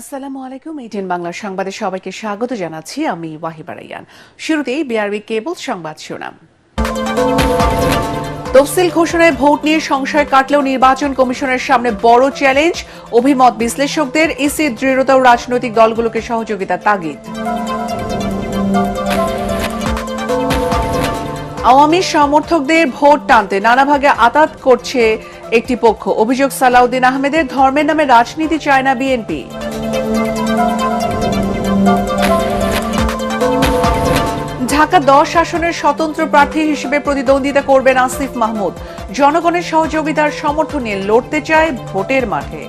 আসসালামু আলাইকুম। এটিএন বাংলা সংবাদে সবাইকে স্বাগত জানাচ্ছি। আমি ওয়াহিবা রাইয়ান। শুরুতেই বিআরবি কেবল সংবাদ শিরোনাম। তফসিল ঘোষণায় ভোট নিয়ে সংশয় কাটলেও নির্বাচন কমিশনের সামনে বড় চ্যালেঞ্জ। অভিমত বিশ্লেষকদের, ইসির দৃঢ়তা ও রাজনৈতিক দলগুলোকে সহযোগিতার তাগিদ। আওয়ামী সমর্থকদের ভোট টানতে নানা ভাগে আঁতাত করছে একটি পক্ষ। অভিযোগ সালাউদ্দিন আহমেদের, ধর্মের নামে রাজনীতি চায় না বিএনপি। ঢাকা 10 আসনের স্বতন্ত্র প্রার্থী হিসেবে প্রতিদ্বন্দ্বিতা করবেন আসিফ মাহমুদ। জনগণের সহযোগিতার সমর্থন নিয়ে লড়তে চায় ভোটের মাঠে।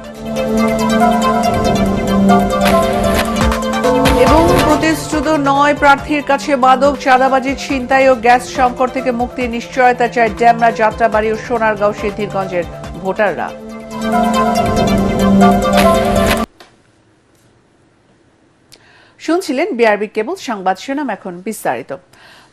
এবং প্রতিশ্রুত 9 প্রার্থীর কাছে মাদক, চাঁদাবাজি, ছিনতাই ও গ্যাস সংকট থেকে মুক্তির নিশ্চয়তা চায় ডেমরা, যাত্রাবাড়ী ও সোনারগাঁও, সিদ্ধিরগঞ্জের ভোটাররা। শুনছিলেন বিআরবি কেবল সংবাদ শিরোনাম, এখন বিস্তারিত।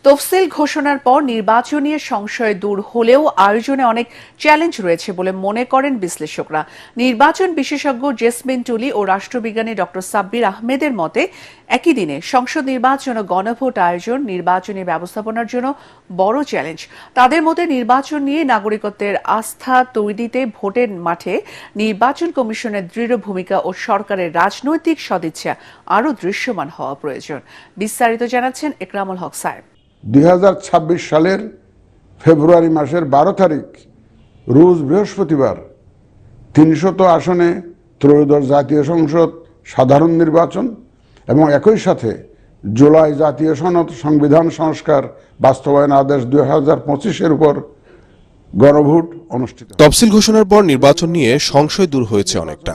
তফসিল ঘোষণার পর নির্বাচন নিয়ে সংশয় দূর হলেও আয়োজনে অনেক চ্যালেঞ্জ রয়েছে বলে মনে করেন বিশ্লেষকরা। নির্বাচন বিশেষজ্ঞ জেসমিন টুলি ও রাষ্ট্রবিজ্ঞানী ডক্টর সাব্বির আহমেদের মতে একই দিনে সংসদ নির্বাচন ও গণভোট আয়োজন নির্বাচনী ব্যবস্থাপনার জন্য বড় চ্যালেঞ্জ। তাদের মতে নির্বাচন নিয়ে নাগরিকত্বের আস্থা তৈরিতে ভোটের মাঠে নির্বাচন কমিশনের দৃঢ় ভূমিকা ও সরকারের রাজনৈতিক সদিচ্ছা আরও দৃশ্যমান হওয়া প্রয়োজন। বিস্তারিত জানাচ্ছেন একরামুল হক সাহেব। 2026 সালের ফেব্রুয়ারি মাসের 12 তারিখ রোজ বৃহস্পতিবার 300 আসনে ত্রয়োদশ জাতীয় সংসদ সাধারণ নির্বাচন এবং একই সাথে জুলাই জাতীয় সনদ সংবিধান সংস্কার বাস্তবায়ন আদেশ 2025-এর উপর গণভোট অনুষ্ঠিত। তফসিল ঘোষণার পর নির্বাচন নিয়ে সংশয় দূর হয়েছে অনেকটা।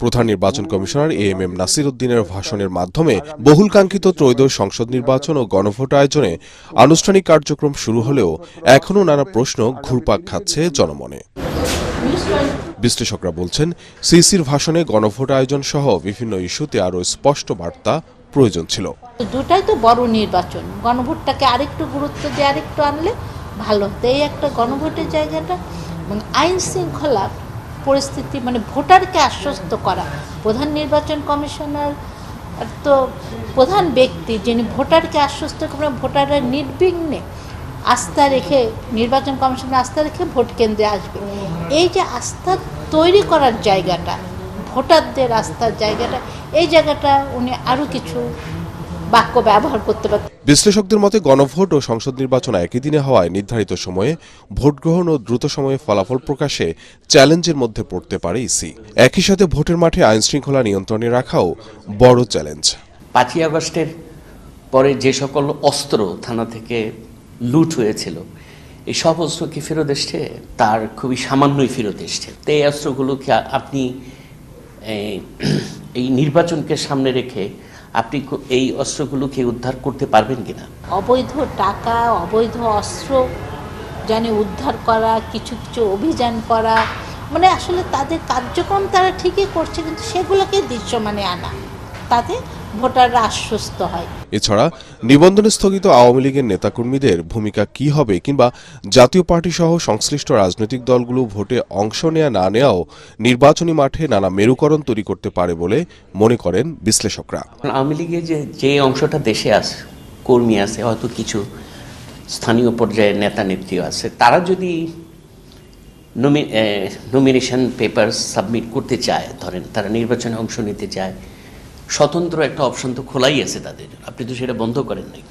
প্রধান নির্বাচন কমিশনার এএমএম নাসির উদ্দিনের ভাষণের মাধ্যমে বহুলকাঙ্ক্ষিত ত্রয়োদশ সংসদ নির্বাচন ও গণভোট আয়োজনে আনুষ্ঠানিক কার্যক্রম শুরু হলেও এখনও নানা প্রশ্ন ঘুরপাক খাচ্ছে জনমনে। বিশ্লেষকরা বলছেন, সিসির ভাষণে গণভোট আয়োজন সহ বিভিন্ন ইস্যুতে আরও স্পষ্ট বার্তা প্রয়োজন ছিল। দুটাই তো বড় নির্বাচন, গণভোটটাকে আরেকটু গুরুত্ব দিয়ে আরেকটু আনলে ভালো হতো। এই একটা গণভোটের জায়গাটা এবং আইন শৃঙ্খলা পরিস্থিতি, মানে ভোটারকে আশ্বস্ত করা। প্রধান নির্বাচন কমিশনার তো প্রধান ব্যক্তি, যিনি ভোটারকে আশ্বস্ত করে ভোটাররা নির্বিঘ্নে আস্থা রেখে নির্বাচন কমিশনে আস্থা রেখে ভোট কেন্দ্রে আসবে। এই যে আস্থা তৈরি করার জায়গাটা, ভোটারদের আস্থার জায়গাটা, এই জায়গাটা উনি আরও কিছু বাক্য ব্যবহার করতে পারতেন। বিশ্লেষকদের মতে গণভোট ও সংসদ নির্বাচন একই দিনে হওয়ায় নির্ধারিত সময়ে ভোট গ্রহণ ও দ্রুত সময়ে ফলাফল প্রকাশে চ্যালেঞ্জের মধ্যে পড়তে পারে ইসি। একই সাথে ভোটের মাঠে আইন শৃঙ্খলা নিয়ন্ত্রণে রাখাও বড় চ্যালেঞ্জ। 5ই আগস্টের পরে যে সকল অস্ত্র থানা থেকে লুট হয়েছিল, এই সব অস্ত্র কি ফেরত এসছে? তার খুবই সামান্যই ফেরত এসছে। তো এই অস্ত্রগুলোকে আপনি এই নির্বাচনকে সামনে রেখে আপনি এই অস্ত্রগুলোকে উদ্ধার করতে পারবেন কিনা? অবৈধ টাকা, অবৈধ অস্ত্র জানে উদ্ধার করা, কিছু কিছু অভিযান করা, মানে আসলে তাদের কার্যক্রম তারা ঠিকই করছে, কিন্তু সেগুলোকে দৃশ্যমানে আনা, তাতে ভোটাররা আশ্বস্ত হয়। এছাড়া নিবন্ধন স্থগিত আওয়ামী লীগের নেতাকর্মীদের ভূমিকা কি হবে, কিংবা জাতীয় পার্টি সহ সংশ্লিষ্ট রাজনৈতিক দলগুলো ভোটে অংশ নেয়া না নেওয়াও নির্বাচনী মাঠে নানা মেরুকরণ তৈরি করতে পারে বলে মনে করেন বিশ্লেষকরা। আওয়ামী লীগের যে অংশটা দেশে আছে, কর্মী আছে, হয়তো কিছু স্থানীয় পর্যায়ের নেতা নেত্রীও আছে, তারা যদি নমিনেশন পেপার সাবমিট করতে চায়, ধরেন তারা নির্বাচনে অংশ নিতে চায়, স্বতন্ত্র একটা অপশন তো খোলাই আছে তাদের, আপনি তো সেটা বন্ধ করেন নাই।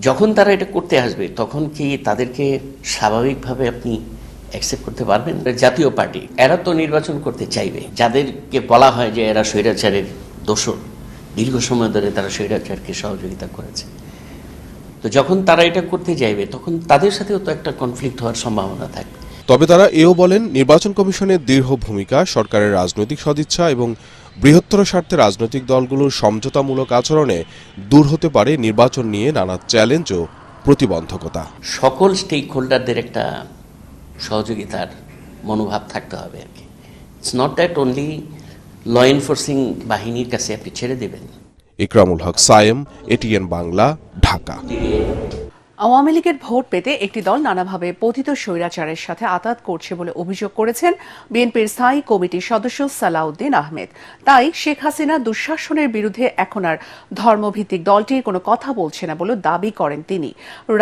যখন তারা এটা করতে আসবে, তখন কি তাদেরকে স্বাভাবিকভাবে আপনি অ্যাকসেপ্ট করতে পারবেন? জাতীয় পার্টি এরা তো নির্বাচন করতে চাইবে, যাদেরকে বলা হয় যে এরা স্বৈরাচারের দোষর, দীর্ঘ সময় ধরে তারা স্বৈরাচারকে সহযোগিতা করেছে। তো যখন তারা এটা করতে চাইবে, তখন তাদের সাথেও তো একটা কনফ্লিক্ট হওয়ার সম্ভাবনা থাকবে। তবে তারা এও বলেন, নির্বাচন কমিশনের দৃঢ় ভূমিকা, সরকারের রাজনৈতিক সদিচ্ছা এবং বৃহত্তর স্বার্থে রাজনৈতিক দলগুলোর সমঝোতামূলক আচরণে দূর হতে পারে নির্বাচন নিয়ে নানা চ্যালেঞ্জ ও প্রতিবন্ধকতা। সকল স্টেক হোল্ডারদের একটা সহযোগিতার মনোভাব থাকতে হবে আর কি। It's not that only law enforcing বাহিনীর কাছে আপনি ছেড়ে দেবেন। ইকরামুল হক সায়েম, এটিএন বাংলা, ঢাকা। আওয়ামী লীগের ভোট পেতে একটি দল নানাভাবে পতিত স্বৈরাচারের সাথে আতাত করছে বলে অভিযোগ করেছেন বিএনপির স্থায়ী কমিটির সদস্য সালাউদ্দিন আহমেদ। তাই শেখ হাসিনা দুঃশাসনের বিরুদ্ধে এখন আর ধর্মভিত্তিক দলটির কোনো কথা বলছে না বলে দাবি করেন তিনি।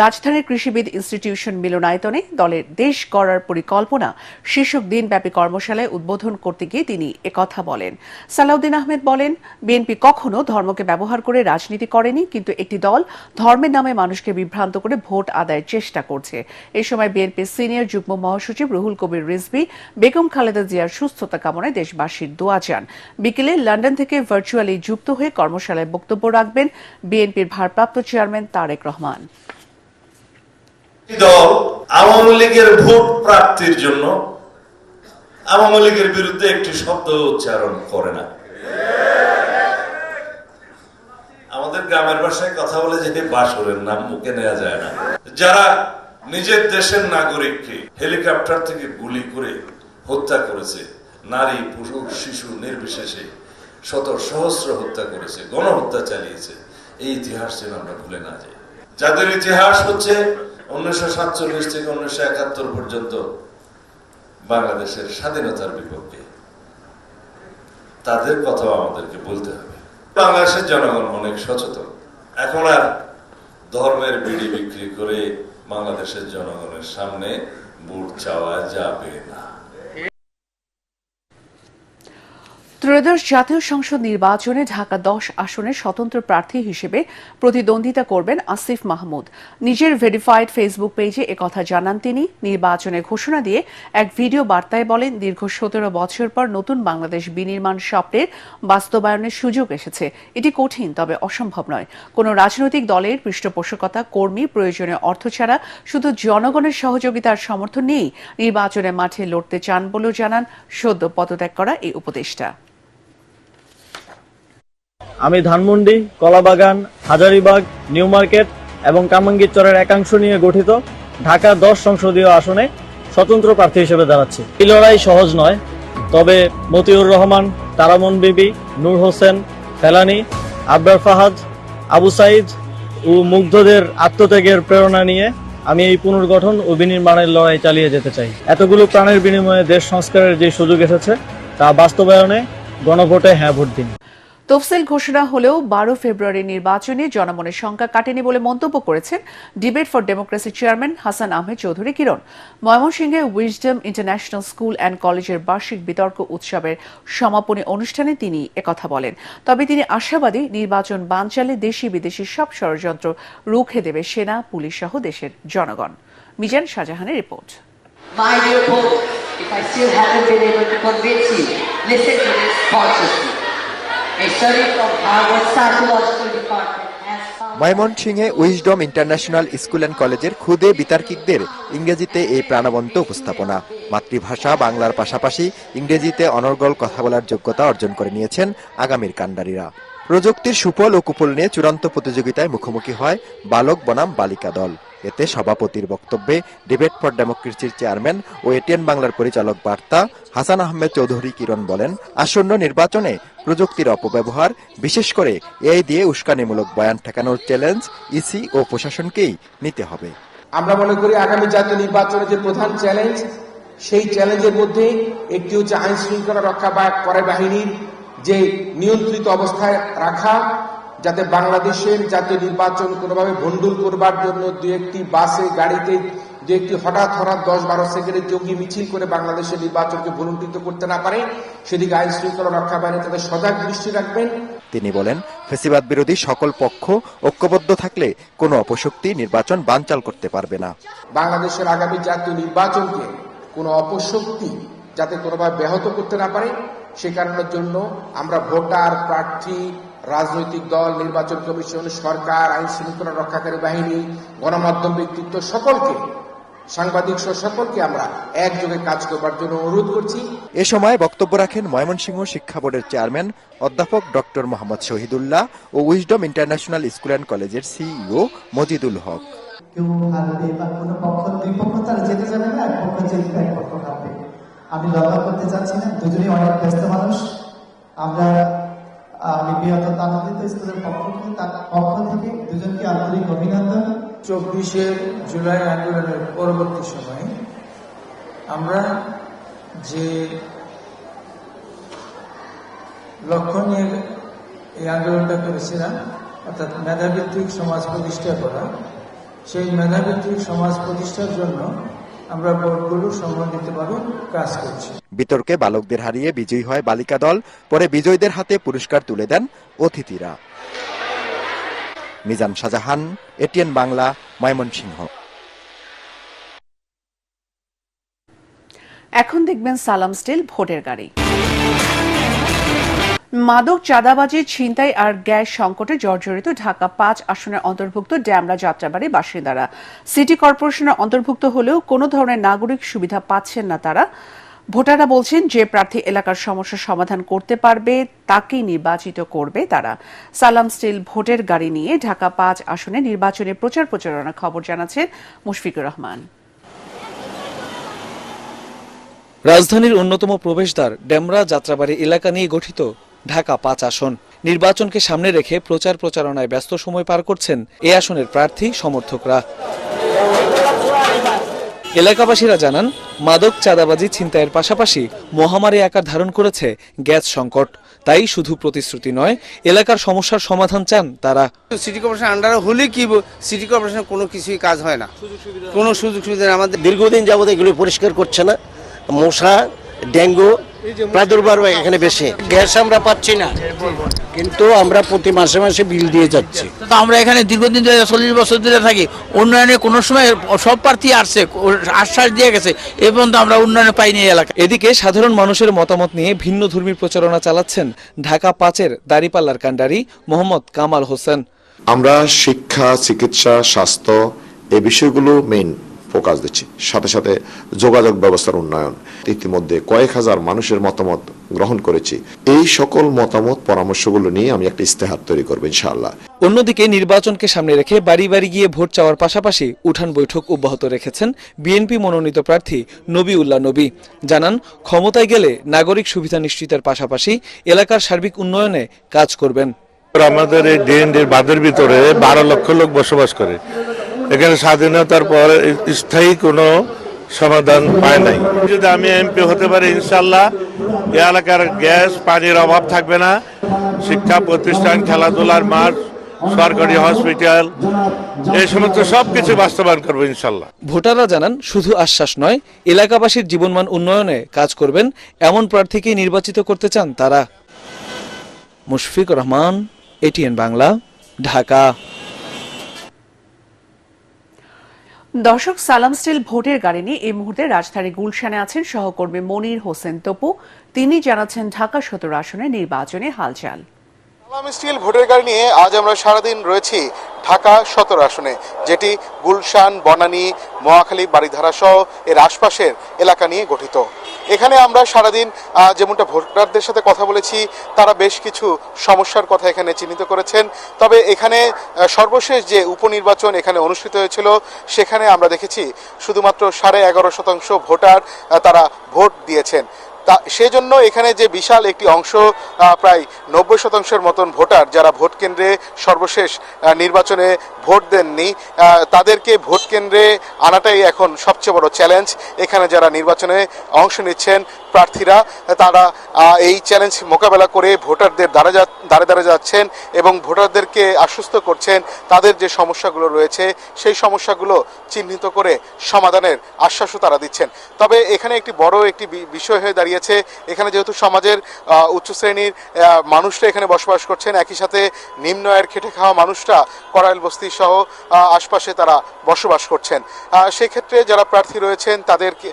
রাজধানীর কৃষিবিদ ইনস্টিটিউশন মিলনায়তনে দলের দেশ গড়ার পরিকল্পনা শীর্ষক দিনব্যাপী কর্মশালায় উদ্বোধন করতে গিয়ে তিনি একথা বলেন। সালাউদ্দিন আহমেদ বলেন, বিএনপি কখনো ধর্মকে ব্যবহার করে রাজনীতি করেনি, কিন্তু একটি দল ধর্মের নামে মানুষকে বিভ্রান্ত করে ভোট আদায়ের চেষ্টা করছে। এই সময় বিএনপির সিনিয়র যুগ্ম মহাসচিব রুহুল কবির রিজভী বেগম খালেদা জিয়ার সুস্থতা কামনায় দেশবাসীর দোয়া চান। বিকেলে লন্ডন থেকে ভার্চুয়ালি যুক্ত হয়ে কর্মশালায় বক্তব্য রাখবেন বিএনপির ভারপ্রাপ্ত চেয়ারম্যান তারেক রহমান। দল আওয়ামী লীগের ভোট প্রাপ্তির জন্য আওয়ামী লীগের বিরুদ্ধে একটি শব্দ উচ্চারণ করে না। আমাদের গ্রামের ভাষায় কথা বলে যে বাসরের নাম মুখে নেওয়া যায় না। যারা নিজের দেশের নাগরিককে হেলিকপ্টার থেকে গুলি করে হত্যা করেছে, নারী পুরুষ শিশু নির্বিশেষে শত সহস্র হত্যা করেছে, গণহত্যা চালিয়েছে, এই ইতিহাস যেন আমরা ভুলে না যাই। যাদের ইতিহাস হচ্ছে 1947 থেকে 1971 পর্যন্ত বাংলাদেশের স্বাধীনতার বিপক্ষে, তাদের কথাও আমাদেরকে বলতে হবে। বাংলাদেশের জনগণ অনেক সচেতন। এখন আর ধর্মের বিড়ি বিক্রি করে বাংলাদেশের জনগণের সামনে ভোট চাওয়া যাবে না। ত্রয়োদশ জাতীয় সংসদ নির্বাচনে ঢাকা 10 আসনের স্বতন্ত্র প্রার্থী হিসেবে প্রতিদ্বন্দ্বিতা করবেন আসিফ মাহমুদ। নিজের ভেরিফাইড ফেসবুক পেজে একথা জানান তিনি। নির্বাচনের ঘোষণা দিয়ে এক ভিডিও বার্তায় বলেন, দীর্ঘ 17 বছর পর নতুন বাংলাদেশ বিনির্মাণ স্বপ্নের বাস্তবায়নের সুযোগ এসেছে। এটি কঠিন, তবে অসম্ভব নয়। কোনো রাজনৈতিক দলের পৃষ্ঠপোষকতা, কর্মী, প্রয়োজনীয় অর্থ ছাড়া শুধু জনগণের সহযোগিতার সমর্থন নিয়েই নির্বাচনের মাঠে লড়তে চান বলেও জানান সদ্য পদত্যাগ করা এই উপদেষ্টা। আমি ধানমন্ডি, কলাবাগান, হাজারীবাগ, নিউ মার্কেট এবং কামাঙ্গীরচরের একাংশ নিয়ে গঠিত ঢাকা 10 সংসদীয় আসনে স্বতন্ত্র প্রার্থী হিসেবে দাঁড়াচ্ছি। এই লড়াই সহজ নয়, তবে মতিউর রহমান, তারামন বিবি, নূর হোসেন, ফেলানি, আবরার ফাহাদ, আবু সাইদ ও মুগ্ধদের আত্মত্যাগের প্রেরণা নিয়ে আমি এই পুনর্গঠন ও বিনির্মাণের লড়াই চালিয়ে যেতে চাই। এতগুলো প্রাণের বিনিময়ে দেশ সংস্কারের যে সুযোগ এসেছে তা বাস্তবায়নে গণভোটে হ্যাঁ ভোট দিন। তফসিল ঘোষণা হলেও 12 ফেব্রুয়ারি নির্বাচনে জনমনের সংখ্যা কাটেনি বলে মন্তব্য করেছেন debate for democracy chairman Hasan Ahmed Chowdhury Kiron. ময়মনসিংহে উইজডম ইন্টারন্যাশনাল স্কুল অ্যান্ড কলেজের বার্ষিক বিতর্ক উৎসবের সমাপনী অনুষ্ঠানে তিনি একথা বলেন। তবে তিনি আশাবাদী, নির্বাচন বানচালে দেশি বিদেশি সব ষড়যন্ত্র রুখে দেবে সেনা, পুলিশ সহ দেশের জনগণ। মিজান শাহজাহানের report. My dear Pope, if I still haven't been able to convince you, listen to this consciously. A study from Harvard Psychological Department has found... ময়মনসিংহে উইজডম ইন্টারন্যাশনাল স্কুল অ্যান্ড কলেজের খুদে বিতার্কিকদের ইংরেজিতে এই প্রাণবন্ত উপস্থাপনা। মাতৃভাষা বাংলার পাশাপাশি ইংরেজিতে অনর্গল কথা বলার যোগ্যতা অর্জন করে নিয়েছেন আগামীর কাণ্ডারীরা। প্রযুক্তির সুফল ও কুফল নিয়ে চূড়ান্ত প্রতিযোগিতায় মুখোমুখি হয় বালক বনাম বালিকা দল। এতে সভাপতির বক্তব্যে ডিবেট ফর ডেমোক্রেসির চেয়ারম্যান ও এটিএন বাংলার পরিচালক বার্তা হাসান আহমেদ চৌধুরী কিরণ বলেন, আসন্ন নির্বাচনে প্রযুক্তির অপব্যবহার, বিশেষ করে এআই দিয়ে উস্কানিমূলক বয়ান ঠেকানোর চ্যালেঞ্জ ইসি ও প্রশাসনকেই নিতে হবে। আমরা মনে করি আগামী জাতীয় নির্বাচনে যে প্রধান চ্যালেঞ্জ, সেই চ্যালেঞ্জের মধ্যে একটি হচ্ছে আইন শৃঙ্খলা রক্ষা করে বাহিনীর যে নিয়ন্ত্রিত অবস্থায় রাখা, যাতে বাংলাদেশের জাতীয় নির্বাচন কোনোভাবে ভণ্ডুল করবার জন্য দু একটি বাসে গাড়িতে দু একটি হঠাৎ 10-12 সেকেন্ডে জঙ্গি মিছিল করে বাংলাদেশের নির্বাচনকে ভুলুণ্ঠিত করতে না পারে, সেদিকে আইন শৃঙ্খলা রক্ষা বাহিনী তাদের সজাগ দৃষ্টি রাখবেন। তিনি বলেন, ফ্যাসিবাদ বিরোধী সকল পক্ষ ঐক্যবদ্ধ থাকলে কোনো অপশক্তি নির্বাচন বানচাল করতে পারবে না। বাংলাদেশের আগামী জাতীয় নির্বাচনকে কোনো অপশক্তি যাতে কোনোভাবে ব্যাহত করতে না পারে, সে কারণের জন্য আমরা ভোটার, প্রার্থী, রাজনৈতিক দল, নির্বাচন কমিশন, সরকার, আইন শৃঙ্খলা রক্ষাকারী বাহিনী, গণমাধ্যম ব্যক্তিত্ব সকলকে, সাংবাদিক সকলকে আমরা একযোগে কাজ করবার জন্য অনুরোধ করছি। এ সময় বক্তব্য রাখেন ময়মনসিংহ শিক্ষা বোর্ডের চেয়ারম্যান অধ্যাপক ডক্টর মোহাম্মদ শহীদুল্লাহ ও উইজডম ইন্টারন্যাশনাল স্কুল অ্যান্ড কলেজের সিইও মজিদুল হক। কেউ হারবে বা কোনো পক্ষ, দুই পক্ষ তারা যেতে যাবে না, এক পক্ষ জিতবে, এক পক্ষ হারবে। আমি লড়াই করতে চাচ্ছি না, দুজনেই অনেক ব্যস্ত মানুষ। আমরা বিপিএত তানন্দিত স্কুলের পক্ষ থেকে দুজনকে আন্তরিক অভিনন্দন, 24শে জুলাই আন্দোলনের পরবর্তী সময়ে আমরা যে লক্ষ্য নিয়ে এই আন্দোলনটা করেছিলাম, অর্থাৎ মেধাভিত্তিক সমাজ প্রতিষ্ঠা করা, সেই মেধাভিত্তিক সমাজ প্রতিষ্ঠার জন্য আমরা বোর্ডগুলো সম্মিলিতভাবে কাজ করছি। বিতর্কে বালকদের হারিয়ে বিজয়ী হয় বালিকা দল, পরে বিজয়ীদের হাতে পুরস্কার তুলে দেন অতিথিরা। মিজান শাহজাহান, এটিএন বাংলা, ময়মনসিংহ। এখন দেখবেন সালাম স্টিল ভোটের গাড়ি। মাদক, চাঁদাবাজি, ছিনতাই আর গ্যাস সংকটে জর্জরিত ঢাকা 5 আসনের অন্তর্ভুক্ত ড্যামরা যাত্রাবাড়ির বাসিন্দারা। সিটি কর্পোরেশনের অন্তর্ভুক্ত হলেও কোনো ধরনের নাগরিক সুবিধা পাচ্ছেন না তারা। ভোটাররা বলছেন যে প্রার্থী এলাকার সমস্যার সমাধান করতে পারবে তাকেই নির্বাচিত করবে তারা। সালাম স্টিল ভোটের গাড়ি নিয়ে ঢাকা 5 আসনে নির্বাচনে প্রচারণা খবর জানাচ্ছেন মুশফিকুর রহমান। রাজধানীর অন্যতম প্রবেশদ্বার ড্যামরা যাত্রাবাড়ি এলাকা নিয়ে গঠিত ঢাকা 5 আসন। নির্বাচনকে সামনে রেখে প্রচারণায় ব্যস্ত সময় পার করছেন এই আসনের প্রার্থী সমর্থকরা। এলাকাবাসীরা জানান, মাদক, চাঁদাবাজি, ছিনতাইয়ের পাশাপাশি মহামারী আকার ধারণ করেছে গ্যাস সংকট। তাই শুধু প্রতিশ্রুতি নয়, এলাকার সমস্যার সমাধান চান তারা। সিটি কর্পোরেশন আন্ডারে হলে কি সিটি কর্পোরেশন কোনো কিছুই কাজ হয় না, কোনো সুযোগ সুবিধা আমাদের দীর্ঘদিন যাবত এগুলো পরিষ্কার করছে না। মশা, ডেঙ্গু প্রাদুর্ভাব এখানে বেশি। গ্যাস আমরা পাচ্ছি না, কিন্তু আমরা প্রতি মাসে মাসে বিল দিয়ে যাচ্ছি। আমরা এখানে দীর্ঘদিন ধরে 40 বছর ধরে থাকি। উন্নয়নে কোনো সময় সব প্রার্থী আসছে, আশ্বাস দিয়ে গেছে, এ পর্যন্ত আমরা উন্নয়নে পাইনি এলাকা। এদিকে সাধারণ মানুষের মতামত নিয়ে ভিন্ন ধর্মী প্রচারণা চালাচ্ছেন ঢাকা 5-এর দাঁড়িপাল্লার কাণ্ডারি মোহাম্মদ কামাল হোসেন। আমরা শিক্ষা, চিকিৎসা, স্বাস্থ্য এই বিষয়গুলো মেইন ফোকাস দিচ্ছি, সাথে সাথে যোগাযোগ ব্যবস্থার উন্নয়ন। ইতিমধ্যে কয়েক হাজার মানুষের মতামত গ্রহণ করেছি। এই সকল মতামত পরামর্শগুলো নিয়ে আমি একটা ইস্তেহার তৈরি করবো ইনশাআল্লাহ। অন্যদিকে নির্বাচনকে সামনে রেখে বাড়ি বাড়ি গিয়ে ভোট চাওয়ার পাশাপাশি উঠান বৈঠক অব্যাহত রেখেছেন বিএনপি মনোনীত প্রার্থী নবীউল্লাহ নবী। জানান, ক্ষমতায় গেলে নাগরিক সুবিধা নিশ্চিতের পাশাপাশি এলাকার সার্বিক উন্নয়নে কাজ করবেন। আমাদের এই ডিএনডির বাঁধের ভিতরে 12 লক্ষ লোক বসবাস করে। এখানে স্বাধীনতার পর স্থায়ী কোনো সমাধান পায় নাই। যদি আমি এমপি হতে পারি, ইনশাল্লাহ এই এলাকার গ্যাস, পানির অভাব থাকবে না। শিক্ষা প্রতিষ্ঠান, খেলাধুলার মাঠ, সরকারি হসপিটাল, এই সমস্ত সবকিছু বাস্তবায়ন করবো ইনশাল্লাহ। ভোটাররা জানান, শুধু আশ্বাস নয়, এলাকাবাসীর জীবনমান উন্নয়নে কাজ করবেন এমন প্রার্থীকে নির্বাচিত করতে চান তারা। মুশফিকুর রহমান, এটিএন বাংলা, ঢাকা। দর্শক, সালাম স্টিল ভোটের গাড়ি নিয়ে এই মুহূর্তে রাজধানী গুলশানে আছেন সহকর্মী মনির হোসেন তপু। তিনি জানাচ্ছেন ঢাকা 17 আসনের নির্বাচনে হালচাল। সালাম স্টিল ভোটের গাড়ি নিয়ে আজ আমরা সারাদিন রয়েছি ঢাকা 17 আসনে, যেটি গুলশান, বনানী, মহাখালী, বারিধারা সহ এর আশপাশের এলাকা নিয়ে গঠিত। এখানে আমরা সারাদিন যেমনটা ভোটারদের সাথে কথা বলেছি, তারা বেশ কিছু সমস্যার কথা এখানে চিহ্নিত করেছেন। তবে এখানে সর্বশেষ যে উপনির্বাচন এখানে অনুষ্ঠিত হয়েছিল, সেখানে আমরা দেখেছি শুধুমাত্র 11.5% ভোটার তারা ভোট দিয়েছেন। সেজন্য এখানে যে বিশাল একটি অংশ, প্রায় 90% মতন ভোটার যারা ভোট কেন্দ্রে সর্বশেষ নির্বাচনে ভোট দেননি, তাদেরকে ভোট কেন্দ্রে আনাটাই এখন সবচেয়ে বড় চ্যালেঞ্জ। এখানে যারা নির্বাচনে অংশ নিচ্ছেন প্রার্থীরা, তারা এই চ্যালেঞ্জ মোকাবেলা করে ভোটারদের দ্বারে যাচ্ছেন এবং ভোটারদেরকে আশ্বস্ত করছেন তাদের যে সমস্যাগুলো রয়েছে সেই সমস্যাগুলো চিহ্নিত করে সমাধানের আশ্বাসও তারা দিচ্ছেন। তবে এখানে একটি বড় একটি বিষয় হয়ে দাঁড়িয়েছে, এখানে যেহেতু সমাজের উচ্চ শ্রেণীর মানুষরা এখানে বসবাস করছেন, একই সাথে নিম্ন আয়ের খেটে খাওয়া মানুষরা করাইল বস্তি সহ আশপাশে তারা বসবাস করছেন। সেক্ষেত্রে যারা প্রার্থী রয়েছেন তাদেরকে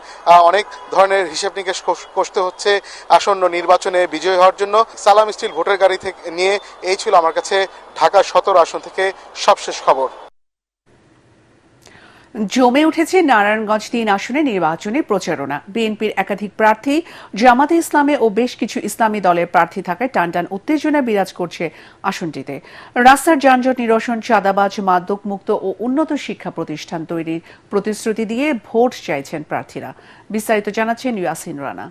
অনেক ধরনের হিসেব নিকেশ করতে হচ্ছে আসন্ন নির্বাচনে বিজয়ী হওয়ার জন্য। সালাম স্টিল ভোটের গাড়ি থেকে নিয়ে এই ছিল আমার কাছে ঢাকা 17 আসন থেকে সবশেষ খবর। জমে উঠেছে নারায়ণগঞ্জ 3 আসনে নির্বাচনী প্রচারণা। বিএনপির একাধিক প্রার্থী, জামাতে ইসলামে ও বেশ কিছু ইসলামী দলের প্রার্থী থাকায় টানটান উত্তেজনা বিরাজ করছে আসনটিতে। রাস্তার যানজট নিরসন, চাঁদাবাজ, মাদক মুক্ত ও উন্নত শিক্ষা প্রতিষ্ঠান তৈরির প্রতিশ্রুতি দিয়ে ভোট চাইছেন প্রার্থীরা। বিস্তারিত জানাচ্ছেন ইয়াসিন রানা।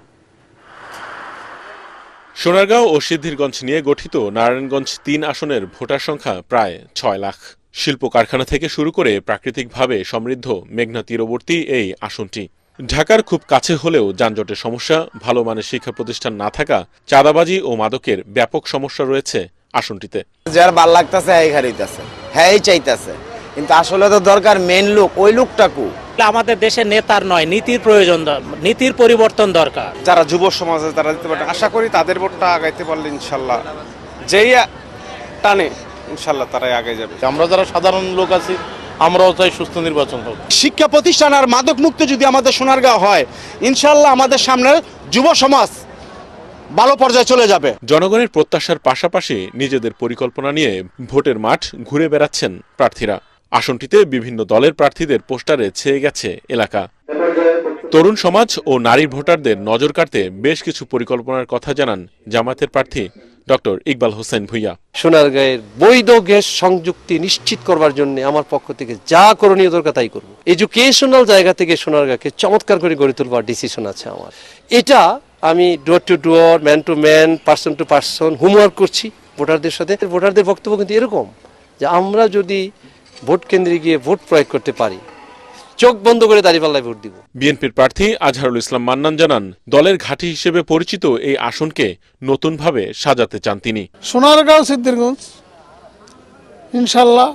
সোনারগাঁও ও সিদ্ধিরগঞ্জ নিয়ে গঠিত নারায়ণগঞ্জ 3 আসনের ভোটার সংখ্যা প্রায় 6 লাখ। শিল্প কারখানা থেকে শুরু করে প্রাকৃতিকভাবে সমৃদ্ধ মেঘনা তীরবর্তী এই আসনটি ঢাকার খুব কাছে হলেও যানজটের সমস্যা, ভালো মানের শিক্ষা প্রতিষ্ঠান না থাকা, চাঁদাবাজি ও মাদকের ব্যাপক সমস্যা রয়েছে আসনটিতে। যার ভাল লাগতেছে হ্যাঁ হারিতেছে, হ্যাঁ চাইতেছে, কিন্তু আসলে তো দরকার মেন লোক, ওই লোকটাকু। আমাদের দেশে নেতার নয়, নীতির প্রয়োজন, নীতির পরিবর্তন দরকার। যারা যুব সমাজে তারা দিতে পারে, আশা করি তাদের ভোটটা আগাইতে পারলে ইনশাল্লাহ যেই টানে ইনশাল্লাহ তারাই আগে যাবে। আমরা যারা সাধারণ লোক আছি আমরাও চাই সুস্থ নির্বাচন হোক। শিক্ষা প্রতিষ্ঠান আর মাদক মুক্ত যদি আমাদের সোনারগাঁও হয়, ইনশাল্লাহ আমাদের সামনে যুব সমাজ ভালো পর্যায়ে চলে যাবে। জনগণের প্রত্যাশার পাশাপাশি নিজেদের পরিকল্পনা নিয়ে ভোটের মাঠ ঘুরে বেড়াচ্ছেন প্রার্থীরা। আসনটিতে বিভিন্ন দলের প্রার্থীদের পোস্টারে ছেয়ে গেছে এলাকা। তরুণ সমাজ ও নারী ভোটারদের নজর কাড়তে বেশ কিছু পরিকল্পনার কথা জানান জামায়াতের প্রার্থী ডক্টর ইকবাল হোসেন ভুইয়া। সোনারগাঁয়ের বৈধ গ্যাস সংযুক্তি নিশ্চিত করবার জন্য আমার পক্ষ থেকে যা করণীয় দরকার তাই করব। এডুকেশনাল জায়গা থেকে সোনারগাঁকে চমৎকার করে গড়ে তুলবার ডিসিশন আছে আমার। এটা আমি door to door, man to man, person to person homework করছি ভোটারদের সাথে। ভোটারদের বক্তব্য কিন্তু এরকম যে আমরা যদি ভোট কেন্দ্রে গিয়ে ভোট প্রয়োগ করতে পারি, চোখ বন্ধ করে দাঁড়িপাল্লায় ভোট দিব। বিএনপির প্রার্থী আজহারুল ইসলাম মান্নান জানান, দলের ঘাঁটি হিসেবে পরিচিত এই আসনকে নতুনভাবে সাজাতে চান তিনি। সোনারগাঁও সিদ্ধিরগঞ্জ ইনশাল্লাহ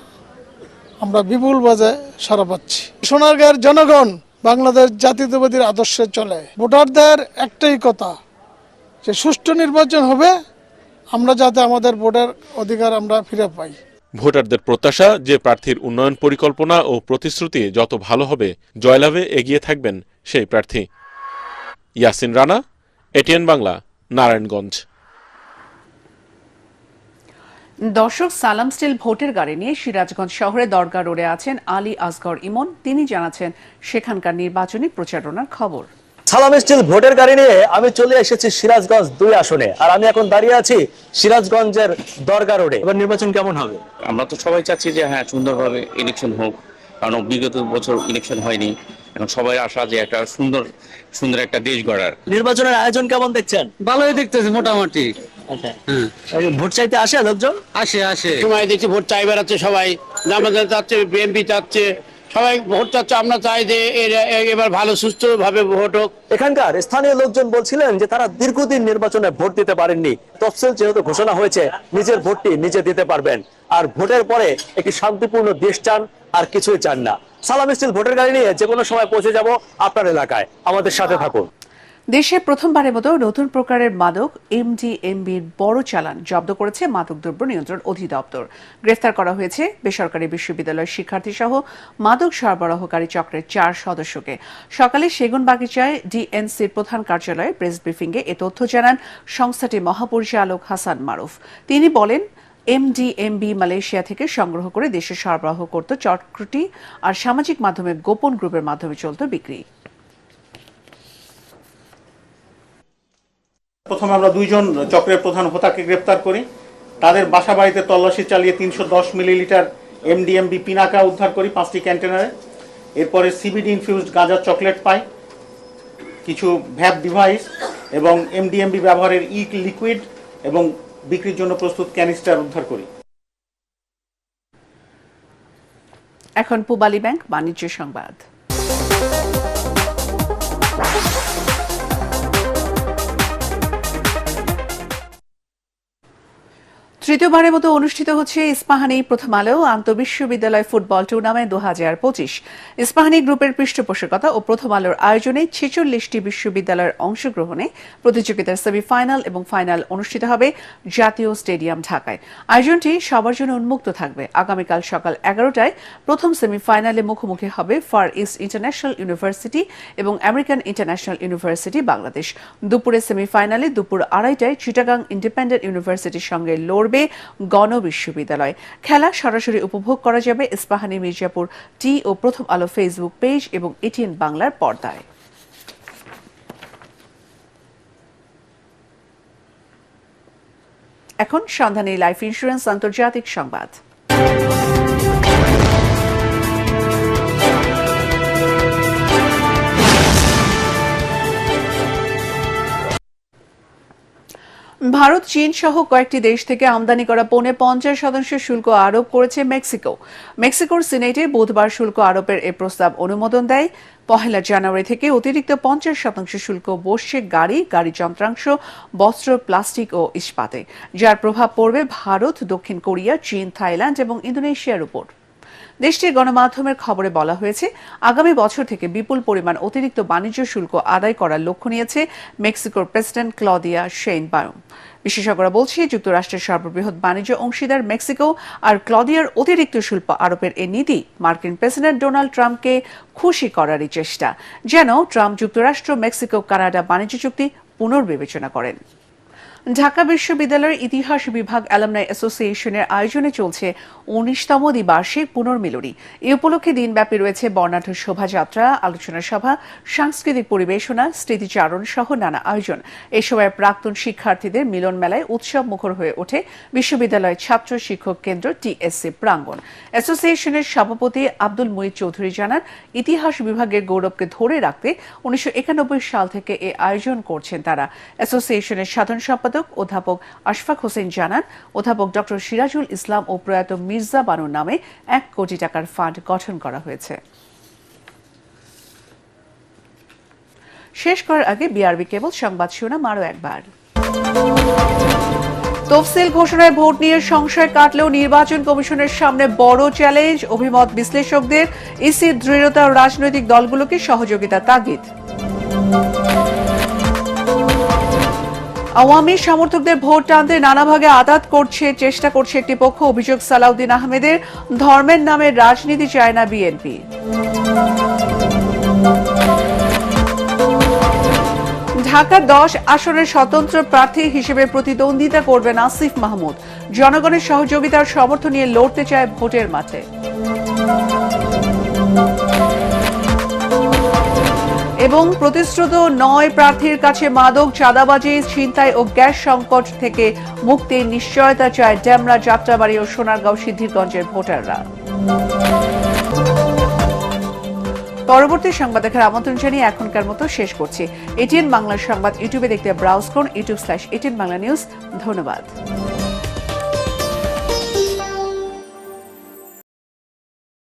আমরা বিপুল বাজায় সারা পাচ্ছি। সোনারগাঁয়ের জনগণ বাংলাদেশ জাতীয়তাবাদীর আদর্শে চলে। ভোটারদের একটাই কথা যে সুষ্ঠু নির্বাচন হবে, আমরা যাতে আমাদের ভোটের অধিকার আমরা ফিরে পাই। ভোটারদের প্রত্যাশা যে প্রার্থীর উন্নয়ন পরিকল্পনা ও প্রতিশ্রুতি যত ভালো হবে, জয়লাভে এগিয়ে থাকবেন সেই প্রার্থী। ইয়াসিন রানা, এটিএন বাংলা, নারায়ণগঞ্জ। দর্শক, সালাম স্টিল ভোটের গাড়ি নিয়ে সিরাজগঞ্জ শহরে দরগা রোডে আছেন আলী আসগর ইমন। তিনি জানাচ্ছেন সেখানকার নির্বাচনী প্রচারণার খবর। সালাম স্টিল ভোটের গাড়ি নিয়ে আমি চলে এসেছি সিরাজগঞ্জ 2 আসনে, আর আমি এখন দাঁড়িয়ে আছি সিরাজগঞ্জের দরগা রোডে। এবার নির্বাচন কেমন হবে? আমরা তো সবাই চাচ্ছি যে হ্যাঁ সুন্দরভাবে ইলেকশন হোক, কারণ বিগত বছর ইলেকশন হয়নি। এখন সবাই আশা যে একটা সুন্দর একটা দেশ গড়ার। নির্বাচনের আয়োজন কেমন দেখছেন? ভালোই দেখতেছি মোটামুটি। ভোট চাইতে আসে লোকজন? আসে সময় দেখছি ভোট চাই বেড়াচ্ছে সবাই, জামাত চাচ্ছে, বিএনপি চাচ্ছে, সবাই ভোট চাচ্ছে। আমরা চাই যে এবার ভালো সুস্থভাবে ভোট হোক। এখানকার স্থানীয় লোকজন বলছিলেন যে তারা দীর্ঘদিন নির্বাচনে ভোট দিতে পারেননি। তফসিল যেহেতু ঘোষণা হয়েছে, নিজের ভোটটি নিজে দিতে পারবেন। আর ভোটের পরে একটি শান্তিপূর্ণ দেশ চান, আর কিছুই চান না। সালাম স্টিল ভোটের গাড়ি নিয়ে যে কোনো সময় পৌঁছে যাব আপনার এলাকায়। আমাদের সাথে থাকুন। দেশে প্রথমবারের মতো নতুন প্রকারের মাদক এমডিএমবির বড় চালান জব্দ করেছে মাদকদ্রব্য নিয়ন্ত্রণ অধিদপ্তর। গ্রেফতার করা হয়েছে বেসরকারি বিশ্ববিদ্যালয়ের শিক্ষার্থী সহ মাদক সরবরাহকারী চক্রের 4 সদস্যকে। সকালে সেগুনবাগিচায় ডিএনসির প্রধান কার্যালয়ে প্রেস ব্রিফিংয়ে এ তথ্য জানান সংস্থাটির মহাপরিচালক হাসান মারুফ। তিনি বলেন, এমডিএমবি মালয়েশিয়া থেকে সংগ্রহ করে দেশে সরবরাহ করত চক্রটি, আর সামাজিক মাধ্যমে গোপন গ্রুপের মাধ্যমে চলত বিক্রি। প্রথমে আমরা 2 জন চক্রের প্রধান হোতাকে গ্রেপ্তার করি। তাদের বাসা বাড়িতে তল্লাশি চালিয়ে 310 মিলিলিটার এমডিএমবি পিনাকা উদ্ধার করি 5টি কন্টেনারে। এরপরে সিবিডি ইনফিউজড গাঁজার চকলেট পাই, কিছু ভ্যাপ ডিভাইস এবং এমডিএমবি ব্যবহারের লিকুইড এবং বিক্রির জন্য প্রস্তুত ক্যানিস্টার উদ্ধার করি। এখন পূবালী ব্যাংক বাণিজ্য সংবাদ। তৃতীয়বারের মতো অনুষ্ঠিত হচ্ছে ইস্পাহানি প্রথম আলো আন্তঃবিশ্ববিদ্যালয় ফুটবল টুর্নামেন্ট 2025। ইস্পাহানি গ্রুপের পৃষ্ঠপোষকতা ও প্রথম আলোর আয়োজনে 46টি বিশ্ববিদ্যালয়ের অংশগ্রহণে প্রতিযোগিতার সেমিফাইনাল এবং ফাইনাল অনুষ্ঠিত হবে জাতীয় স্টেডিয়াম ঢাকায়। আয়োজনটি সবার জন্য উন্মুক্ত থাকবে। আগামীকাল সকাল 11টায় প্রথম সেমিফাইনালে মুখোমুখি হবে ফার ইস্ট ইন্টারন্যাশনাল ইউনিভার্সিটি এবং আমেরিকান ইন্টারন্যাশনাল ইউনিভার্সিটি বাংলাদেশ। দুপুরে সেমিফাইনালে দুপুর 2:30টায় চিটাগাং ইন্ডিপেন্ডেন্ট ইউনিভার্সিটির সঙ্গে লড়বে গণ বিশ্ববিদ্যালয়। খেলা সরাসরি উপভোগ করা যাবে ইস্পাহানি মির্জাপুর টি ও প্রথম আলো ফেসবুক পেজ এবং এটিএন বাংলার পর্দায়। এখন সন্ধানী লাইফ ইন্স্যুরেন্স আন্তর্জাতিক সংবাদ। ভারত, চীন সহ কয়েকটি দেশ থেকে আমদানি করা পণ্যে 50% শুল্ক আরোপ করেছে মেক্সিকো। মেক্সিকোর সিনেটে বুধবার শুল্ক আরোপের এ প্রস্তাব অনুমোদন দেয়। 1 জানুয়ারি থেকে অতিরিক্ত 50% শুল্ক বসছে গাড়ি যন্ত্রাংশ, বস্ত্র, প্লাস্টিক ও ইস্পাতে, যার প্রভাব পড়বে ভারত, দক্ষিণ কোরিয়া, চীন, থাইল্যান্ড এবং ইন্দোনেশিয়ার উপর। দেশটির গণমাধ্যমের খবরে বলা হয়েছে, আগামী বছর থেকে বিপুল পরিমাণ অতিরিক্ত বাণিজ্য শুল্ক আদায় করার লক্ষ্য নিয়েছে মেক্সিকোর প্রেসিডেন্ট ক্লদিয়া শেইনবাউম। বিশেষজ্ঞরা বলছে, যুক্তরাষ্ট্রের সর্ববৃহৎ বাণিজ্য অংশীদার মেক্সিকো আর ক্লদিয়ার অতিরিক্ত শুল্ক আরোপের এই নীতি মার্কিন প্রেসিডেন্ট ডোনাল্ড ট্রাম্পকে খুশি করারই চেষ্টা, যেন ট্রাম্প যুক্তরাষ্ট্র মেক্সিকো কানাডা বাণিজ্য চুক্তি পুনর্বিবেচনা করেন। ঢাকা বিশ্ববিদ্যালয়ের ইতিহাস বিভাগ অ্যালামনাই অ্যাসোসিয়েশনের আয়োজনে চলছে 19তম দ্বিবার্ষিক পুনর্মিলনী। এ উপলক্ষে দিনব্যাপী রয়েছে বর্ণাঢ্য শোভাযাত্রা, আলোচনা সভা, সাংস্কৃতিক পরিবেশনা, স্মৃতিচারণ সহ নানা আয়োজন। এ সময় প্রাক্তন শিক্ষার্থীদের মিলন মেলায় উৎসব মুখর হয়ে ওঠে বিশ্ববিদ্যালয়ের ছাত্র শিক্ষক কেন্দ্র টিএসসি প্রাঙ্গণ। অ্যাসোসিয়েশনের সভাপতি আব্দুল মুঈদ চৌধুরী জানান, ইতিহাস বিভাগের গৌরবকে ধরে রাখতে 1991 সাল থেকে এ আয়োজন করছেন তারা। অ্যাসোসিয়েশনের সাধারণ সম্পাদক অধ্যাপক আশফাক হোসেন জানান, অধ্যাপক ডক্টর সিরাজুল ইসলাম ও প্রয়াত মির্জা বানুর নামে 1 কোটি টাকার ফান্ড গঠন করা হয়েছে। শেষ করার আগে বিআরবি কেবল সংবাদ শিরোনাম আরও একবার। তফসিল ঘোষণায় ভোট নিয়ে সংশয় কাটলেও নির্বাচন কমিশনের সামনে বড় চ্যালেঞ্জ, অভিমত বিশ্লেষকদের। ইসির দৃঢ়তা ও রাজনৈতিক দলগুলোকে সহযোগিতা তাগিদ। আওয়ামী সমর্থকদের ভোট টানতে নানাভাগে আঘাত চেষ্টা করছে একটি পক্ষ, অভিযোগ সালাউদ্দিন আহমেদের। ধর্মের নামে রাজনীতি চায় না বিএনপি। ঢাকা 10 আসনের স্বতন্ত্র প্রার্থী হিসেবে প্রতিদ্বন্দ্বিতা করবেন আসিফ মাহমুদ। জনগণের সহযোগিতার সমর্থন নিয়ে লড়তে চায় ভোটের মাঠে। এবং প্রতিশ্রুত 9 প্রার্থীর কাছে মাদক, চাঁদাবাজি, ছিনতাই ও গ্যাস সংকট থেকে মুক্তির নিশ্চয়তা চায় ডেমরা, যাত্রাবাড়ী ও সোনারগাঁও সিদ্ধিরগঞ্জের ভোটাররা। পরবর্তী সংবাদ দেখার আমন্ত্রণ জানিয়ে এখনকার মতো শেষ করছি। এটিএন বাংলা সংবাদ ইউটিউবে দেখতে ব্রাউজ করুন, youtube/ATN Bangla News। ধন্যবাদ।